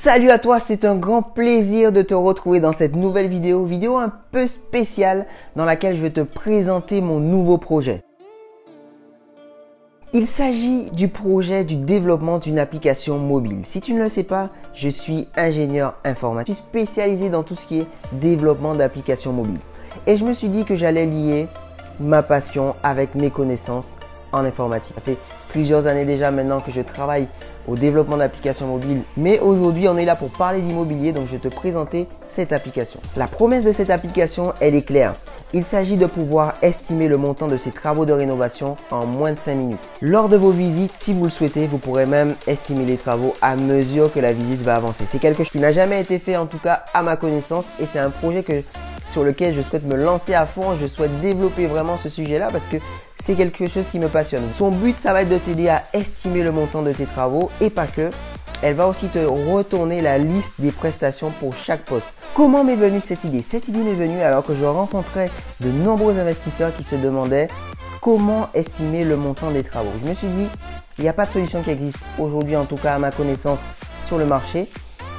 Salut à toi, c'est un grand plaisir de te retrouver dans cette nouvelle vidéo un peu spéciale dans laquelle je vais te présenter mon nouveau projet. Il s'agit du projet du développement d'une application mobile. Si tu ne le sais pas, je suis ingénieur informatique. Je suis spécialisé dans tout ce qui est développement d'applications mobiles. Et je me suis dit que j'allais lier ma passion avec mes connaissances en informatique. Ça fait plusieurs années déjà maintenant que je travaille au développement d'applications mobiles. Mais aujourd'hui, on est là pour parler d'immobilier, donc je vais te présenter cette application. La promesse de cette application, elle est claire. Il s'agit de pouvoir estimer le montant de ces travaux de rénovation en moins de 5 minutes. Lors de vos visites, si vous le souhaitez, vous pourrez même estimer les travaux à mesure que la visite va avancer. C'est quelque chose qui n'a jamais été fait, en tout cas à ma connaissance, et c'est un projet sur lequel je souhaite me lancer à fond. Je souhaite développer vraiment ce sujet-là parce que c'est quelque chose qui me passionne. Son but, ça va être de t'aider à estimer le montant de tes travaux et pas que. Elle va aussi te retourner la liste des prestations pour chaque poste. Comment m'est venue cette idée? Cette idée m'est venue alors que je rencontrais de nombreux investisseurs qui se demandaient comment estimer le montant des travaux. Je me suis dit, il n'y a pas de solution qui existe aujourd'hui, en tout cas à ma connaissance, sur le marché.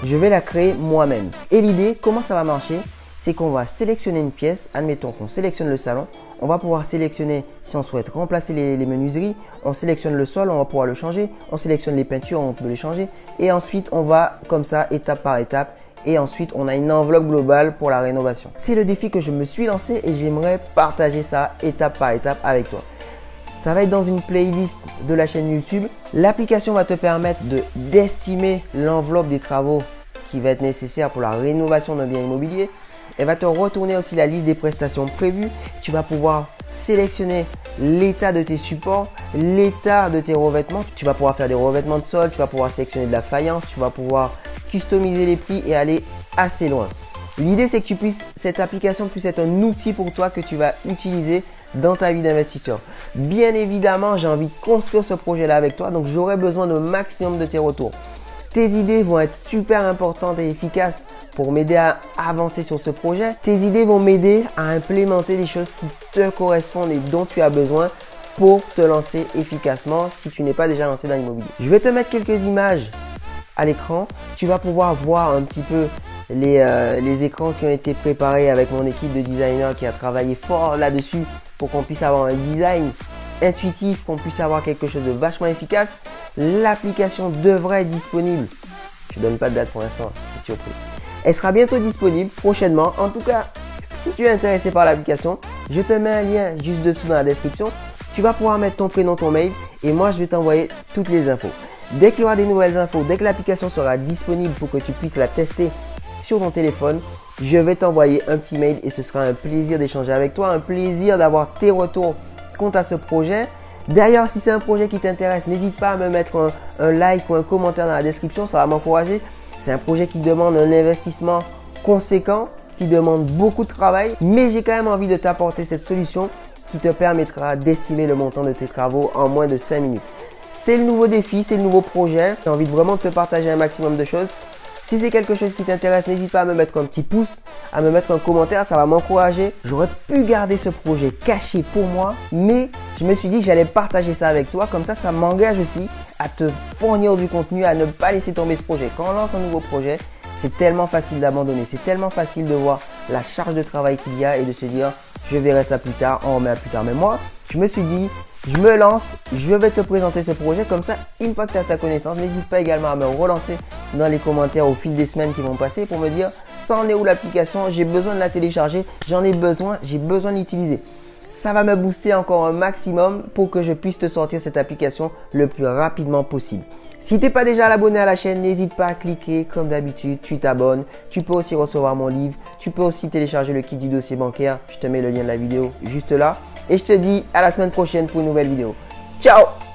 Je vais la créer moi-même. Et l'idée, comment ça va marcher? C'est qu'on va sélectionner une pièce. Admettons qu'on sélectionne le salon. On va pouvoir sélectionner si on souhaite remplacer les menuiseries. On sélectionne le sol, on va pouvoir le changer. On sélectionne les peintures, on peut les changer. Et ensuite, on va comme ça, étape par étape. Et ensuite, on a une enveloppe globale pour la rénovation. C'est le défi que je me suis lancé et j'aimerais partager ça étape par étape avec toi. Ça va être dans une playlist de la chaîne YouTube. L'application va te permettre d'estimer l'enveloppe des travaux qui va être nécessaire pour la rénovation d'un bien immobilier. Elle va te retourner aussi la liste des prestations prévues. Tu vas pouvoir sélectionner l'état de tes supports, l'état de tes revêtements. Tu vas pouvoir faire des revêtements de sol, tu vas pouvoir sélectionner de la faïence, tu vas pouvoir customiser les prix et aller assez loin. L'idée, c'est que cette application puisse être un outil pour toi que tu vas utiliser dans ta vie d'investisseur. Bien évidemment, j'ai envie de construire ce projet-là avec toi, donc j'aurai besoin d'un maximum de tes retours. Tes idées vont être super importantes et efficaces pour m'aider à avancer sur ce projet. Tes idées vont m'aider à implémenter des choses qui te correspondent et dont tu as besoin pour te lancer efficacement si tu n'es pas déjà lancé dans l'immobilier. Je vais te mettre quelques images à l'écran. Tu vas pouvoir voir un petit peu les écrans qui ont été préparés avec mon équipe de designers qui a travaillé fort là-dessus pour qu'on puisse avoir un design intuitif, qu'on puisse avoir quelque chose de vachement efficace. L'application devrait être disponible. Je ne donne pas de date pour l'instant, petite surprise. Elle sera bientôt disponible prochainement. En tout cas, si tu es intéressé par l'application, je te mets un lien juste dessous dans la description. Tu vas pouvoir mettre ton prénom, ton mail et moi je vais t'envoyer toutes les infos. Dès qu'il y aura des nouvelles infos, dès que l'application sera disponible pour que tu puisses la tester sur ton téléphone, je vais t'envoyer un petit mail et ce sera un plaisir d'échanger avec toi, un plaisir d'avoir tes retours quant à ce projet. D'ailleurs, si c'est un projet qui t'intéresse, n'hésite pas à me mettre un like ou un commentaire dans la description, ça va m'encourager. C'est un projet qui demande un investissement conséquent, qui demande beaucoup de travail, mais j'ai quand même envie de t'apporter cette solution qui te permettra d'estimer le montant de tes travaux en moins de 5 minutes. C'est le nouveau défi, c'est le nouveau projet. J'ai envie de vraiment te partager un maximum de choses. Si c'est quelque chose qui t'intéresse, n'hésite pas à me mettre un petit pouce, à me mettre un commentaire, ça va m'encourager. J'aurais pu garder ce projet caché pour moi, mais je me suis dit que j'allais partager ça avec toi. Comme ça, ça m'engage aussi à te fournir du contenu, à ne pas laisser tomber ce projet. Quand on lance un nouveau projet, c'est tellement facile d'abandonner, c'est tellement facile de voir la charge de travail qu'il y a et de se dire je verrai ça plus tard, on remet à plus tard. Mais moi, je me suis dit, je me lance, je vais te présenter ce projet comme ça, une fois que tu as sa connaissance, n'hésite pas également à me relancer dans les commentaires au fil des semaines qui vont passer pour me dire ça en est où l'application, j'ai besoin de la télécharger, j'en ai besoin, j'ai besoin de l'utiliser. Ça va me booster encore un maximum pour que je puisse te sortir cette application le plus rapidement possible. Si tu n'es pas déjà abonné à la chaîne, n'hésite pas à cliquer comme d'habitude, tu t'abonnes. Tu peux aussi recevoir mon livre, tu peux aussi télécharger le kit du dossier bancaire. Je te mets le lien de la vidéo juste là. Et je te dis à la semaine prochaine pour une nouvelle vidéo. Ciao!